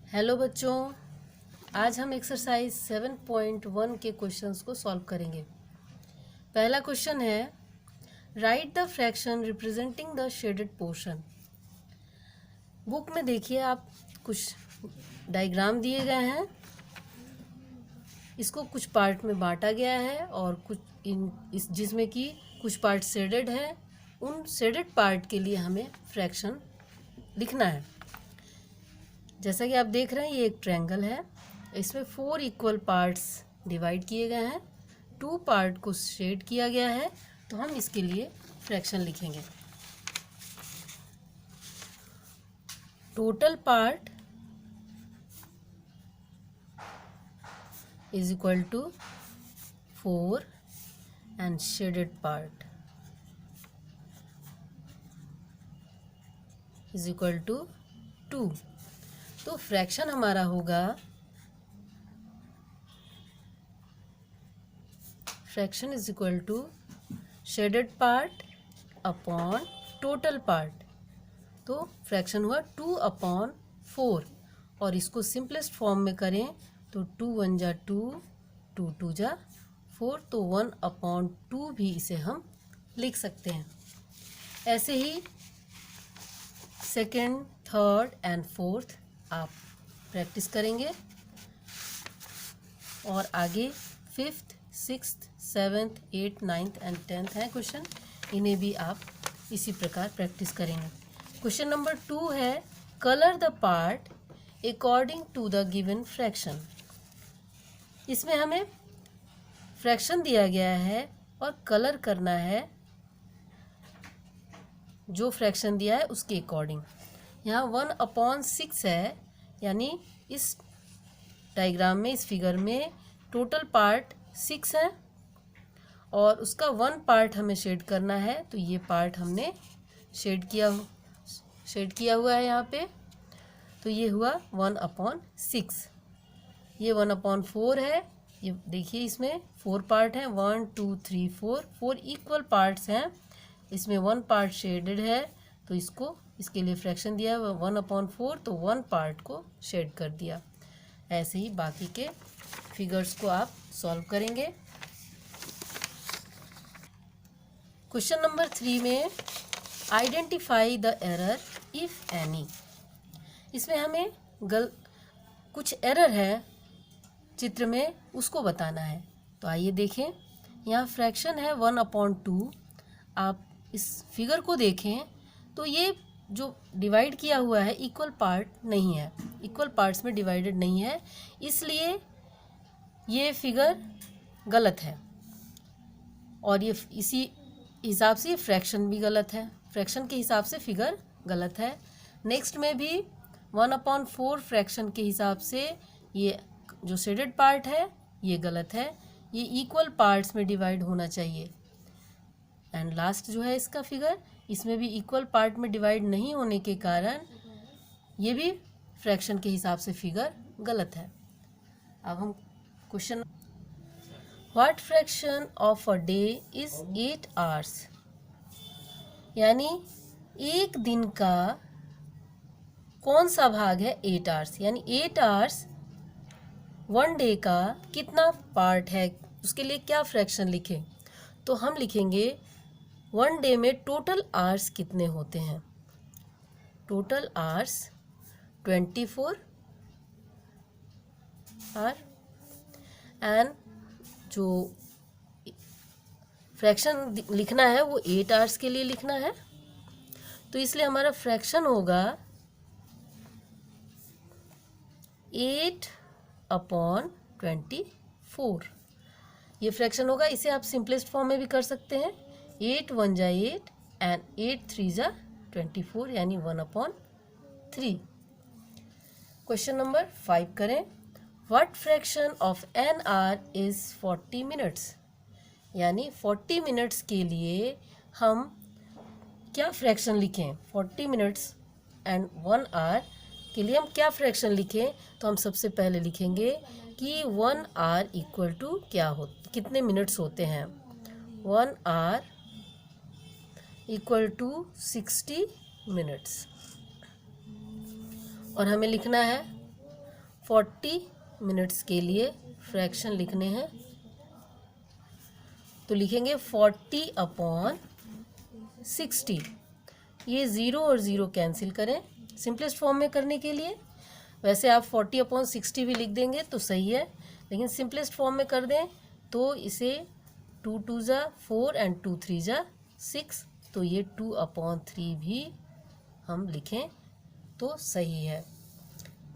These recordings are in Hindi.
हेलो बच्चों, आज हम एक्सरसाइज 7.1 के क्वेश्चंस को सॉल्व करेंगे। पहला क्वेश्चन है, write the fraction representing the shaded portion. Book में देखिए आप कुछ डायग्राम दिए गए हैं, इसको कुछ पार्ट में बांटा गया है और कुछ जिसमें कि कुछ पार्ट शेडेड है। उन शेडेड पार्ट के लिए हमें फ्रैक्शन लिखना है। जैसा कि आप देख रहे हैं, ये एक ट्रायंगल है, इसमें 4 इक्वल पार्ट्स डिवाइड किए गए हैं, 2 पार्ट को शेड किया गया है, तो हम इसके लिए फ्रैक्शन लिखेंगे। Total part is equal to 4 and shaded part is equal to 2। तो फ्रैक्शन हमारा होगा, fraction is equal to shaded part upon total part. तो फ्रैक्शन हुआ 2/4 और इसको सिंपलेस्ट फॉर्म में करें तो 2 1 जा 2, 2 2 जा 4, तो 1/2 भी इसे हम लिख सकते हैं। ऐसे ही सेकेंड, थर्ड एंड फोर्थ आप प्रैक्टिस करेंगे और आगे 5th, 6th, 7th, 8th, 9th and 10th है क्वेश्चन, इन्हें भी आप इसी प्रकार प्रैक्टिस करेंगे। क्वेश्चन नंबर 2 है, colour the part according to the given fraction. इसमें हमें फ्रैक्शन दिया गया है और कलर करना है जो फ्रैक्शन दिया है उसके अकॉर्डिंग। यहाँ 1/6 है, यानी इस डायग्राम में, इस फिगर में टोटल पार्ट 6 है और उसका 1 पार्ट हमें शेड करना है, तो ये पार्ट हमने शेड किया हुआ है यहाँ पे। तो ये हुआ 1/6। ये 1/4 है, ये देखिए इसमें 4 पार्ट हैं, 1 2 3 4 इक्वल पार्ट्स हैं। इसमें 1 पार्ट शेडेड है, तो इसके लिए फ्रैक्शन दिया है 1/4, तो 1 पार्ट को शेड कर दिया। ऐसे ही बाकी के फिगर्स को आप सॉल्व करेंगे। क्वेश्चन नंबर 3 में identify the error if any. इसमें हमें कुछ एरर है चित्र में, उसको बताना है। तो आइए देखें, यहाँ फ्रैक्शन है 1/2। आप इस फिगर को देखें तो ये जो डिवाइड किया हुआ है इक्वल पार्ट नहीं है, इक्वल पार्ट्स में डिवाइडेड नहीं है, इसलिए ये फिगर गलत है और ये इसी हिसाब से ये फ्रैक्शन भी गलत है, फ्रैक्शन के हिसाब से फिगर गलत है। नेक्स्ट में भी 1/4 फ्रैक्शन के हिसाब से ये जो शेडेड पार्ट है ये गलत है, ये इक्वल पार्ट्स में डिवाइड होना चाहिए। एंड लास्ट जो है इसका फिगर, इसमें भी इक्वल पार्ट में डिवाइड नहीं होने के कारण ये भी फ्रैक्शन के हिसाब से फिगर गलत है। अब हम question, what fraction of a day is 8 hours। यानी एक दिन का कौन सा भाग है 8 hours, यानी 8 hours 1 डे का कितना पार्ट है, उसके लिए क्या फ्रैक्शन लिखें। तो हम लिखेंगे 1 डे में टोटल आवर्स कितने होते हैं। टोटल आवर्स 24 आवर एंड जो फ्रैक्शन लिखना है वो 8 आवर्स के लिए लिखना है, तो इसलिए हमारा फ्रैक्शन होगा 8/24। ये फ्रैक्शन होगा, इसे आप सिंपलेस्ट फॉर्म में भी कर सकते हैं, 8 1 जा 8 एंड 8 3 जा 24, यानी 1/3। क्वेश्चन नंबर 5 करें, what fraction of an hour is 40 minutes. यानी 40 मिनट्स के लिए हम क्या फ्रैक्शन लिखें, 40 मिनट्स एंड 1 आवर के लिए हम क्या फ्रैक्शन लिखें। तो हम सबसे पहले लिखेंगे कि 1 आवर इक्वल टू कितने मिनट्स होते हैं। 1 आवर इक्वल टू 60 मिनट्स और हमें लिखना है 40 मिनट्स के लिए फ्रैक्शन लिखने हैं तो लिखेंगे 40/60। ये 0 और 0 कैंसिल करें सिंपलेस्ट फॉर्म में करने के लिए। वैसे आप 40/60 भी लिख देंगे तो सही है, लेकिन सिंपलेस्ट फॉर्म में कर दें तो इसे 2 2 जा 4 एंड 2 3 जा 6, तो ये 2/3 भी हम लिखें तो सही है।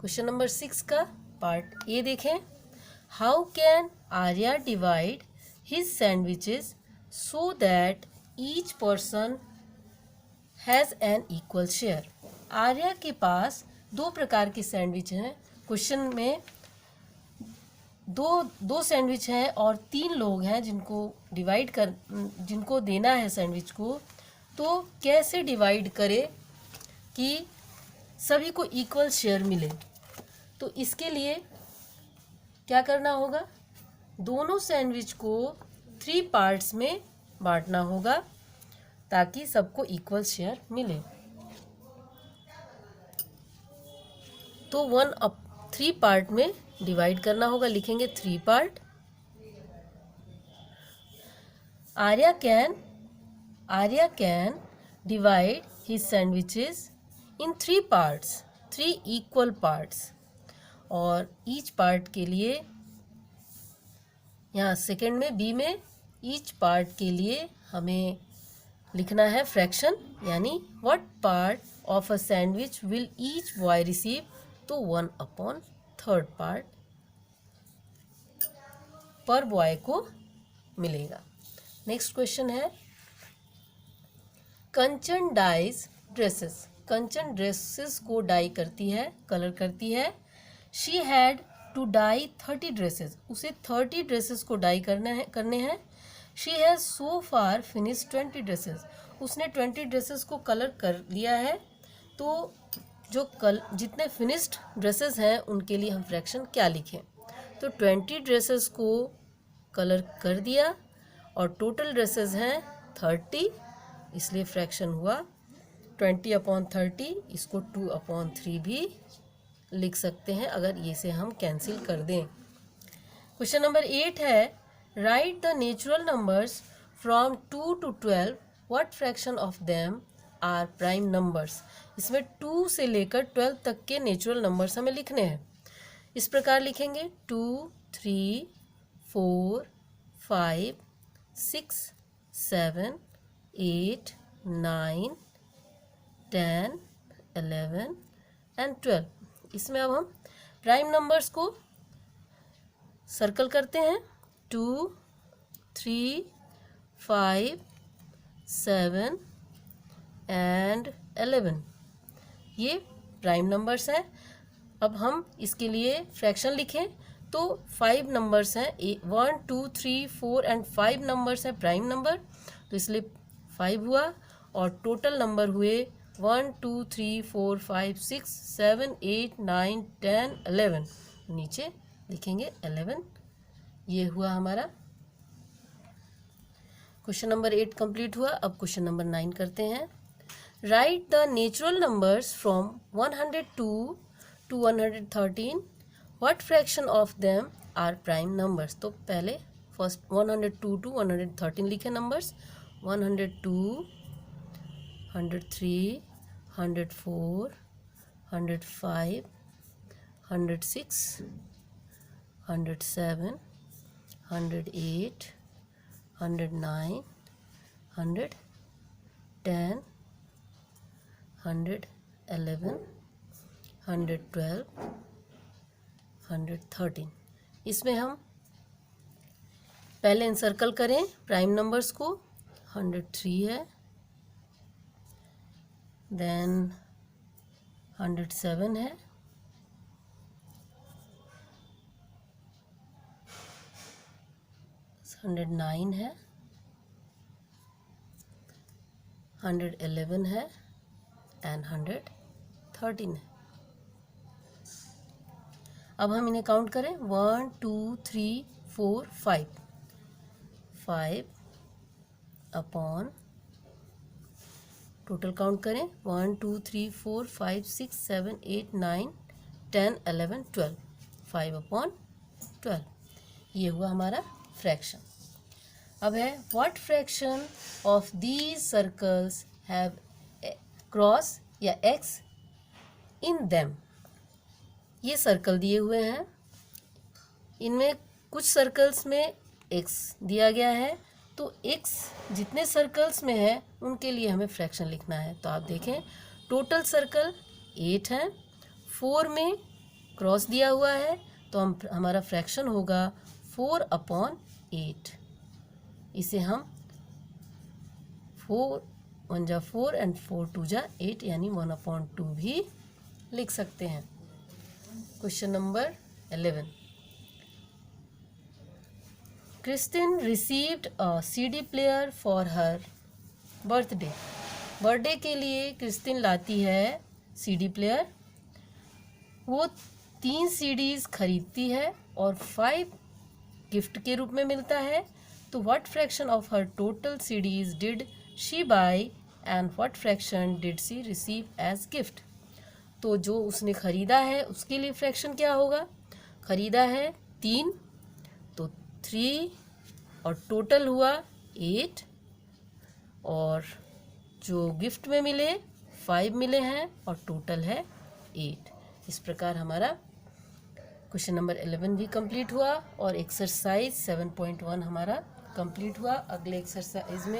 क्वेश्चन नंबर 6 का पार्ट ए देखें। How can Arya divide his sandwiches so that each person has an equal share. Arya के पास 2 प्रकार के सैंडविच हैं। क्वेश्चन में दो सैंडविच हैं और 3 लोग हैं जिनको देना है सैंडविच को, तो कैसे डिवाइड करे कि सभी को इक्वल शेयर मिले। तो इसके लिए क्या करना होगा, दोनों सैंडविच को 3 पार्ट्स में बांटना होगा ताकि सबको इक्वल शेयर मिले। तो 3 पार्ट में डिवाइड करना होगा, लिखेंगे 3 part. Arya can divide his sandwiches in 3 parts, 3 equal parts, और ईच पार्ट के लिए यहाँ सेकेंड में बी में ईच पार्ट के लिए हमें लिखना है फ्रैक्शन, यानी what part of a sandwich will each boy receive, तो 1/3 पार्ट पर बॉय को मिलेगा। नेक्स्ट क्वेश्चन है, Kanchan dyes dresses. Kanchan dresses को डाई करती है, कलर करती है। She had to dye 30 dresses. उसे 30 ड्रेसेस को डाई करने हैं। She has so far finish 20 dresses. उसने 20 ड्रेसेस को कलर कर लिया है। तो जो जितने फिनिश्ड ड्रेसेस हैं उनके लिए हम फ्रैक्शन क्या लिखें, तो 20 ड्रेसेस को कलर कर दिया और टोटल ड्रेसेस हैं 30, इसलिए फ्रैक्शन हुआ 20/30। इसको 2/3 भी लिख सकते हैं अगर ये से हम कैंसिल कर दें। क्वेश्चन नंबर 8 है, write the natural numbers from 2 to 12, what fraction of them are prime numbers. इसमें 2 से लेकर 12 तक के नेचुरल नंबर्स हमें लिखने हैं। इस प्रकार लिखेंगे 2 3 4 5 6 7 8 9 10 11 एंड 12। इसमें अब हम प्राइम नंबर्स को सर्कल करते हैं, 2 3 5 7 एंड 11, ये प्राइम नंबर्स हैं। अब हम इसके लिए फ्रैक्शन लिखें तो 5 नंबर्स हैं, 1 2 3 4 एंड 5 नंबर्स हैं प्राइम नंबर, तो इसलिए 5 हुआ, और टोटल नंबर हुए 1 2 3 4 5 6 7 8 9 10 11, नीचे लिखेंगे 11। ये हुआ हमारा क्वेश्चन नंबर 8 कंप्लीट हुआ। अब क्वेश्चन नंबर 9 करते हैं। Write the natural numbers from 102 to 113, what fraction of them are prime numbers. तो पहले फर्स्ट 102 to 113 लिखे नंबर्स, 102 103 104 105 106 107 108 109 110 111 112 113। इसमें हम पहले इंसर्कल करें प्राइम नंबर्स को, 103 है, देन 107 है, 109 है, 111 है एंड 113 है। अब हम इन्हें काउंट करें, 1 2 3 4 5 अपॉन, टोटल काउंट करें 1 2 3 4 5 6 7 8 9 10 11 12। 5/12। ये हुआ हमारा फ्रैक्शन। अब है what fraction of these circles have cross या एक्स इन देम। ये सर्कल दिए हुए हैं, इनमें कुछ सर्कल्स में एक्स दिया गया है, तो एक्स जितने सर्कल्स में है उनके लिए हमें फ्रैक्शन लिखना है। तो आप देखें टोटल सर्कल 8 हैं, 4 में क्रॉस दिया हुआ है, तो हमारा फ्रैक्शन होगा 4/8। इसे हम 4 1 जा 4 एंड 4 2 जा 8 यानी 1/2 भी लिख सकते हैं। Question number 11। Kristin received a CD player for her birthday. Birthday के लिए क्रिस्टिन लाती है CD प्लेयर। वो 3 CDs खरीदती है और 5 गिफ्ट के रूप में मिलता है। तो what fraction of her total CDs did she buy and what fraction did she receive as gift. तो जो उसने खरीदा है उसके लिए फ्रैक्शन क्या होगा? खरीदा है 3, तो 3 और टोटल हुआ 8, और जो गिफ्ट में मिले 5 मिले हैं और टोटल है 8। इस प्रकार हमारा क्वेश्चन नंबर 11 भी कंप्लीट हुआ और एक्सरसाइज 7.1 हमारा कंप्लीट हुआ। अगले एक्सरसाइज में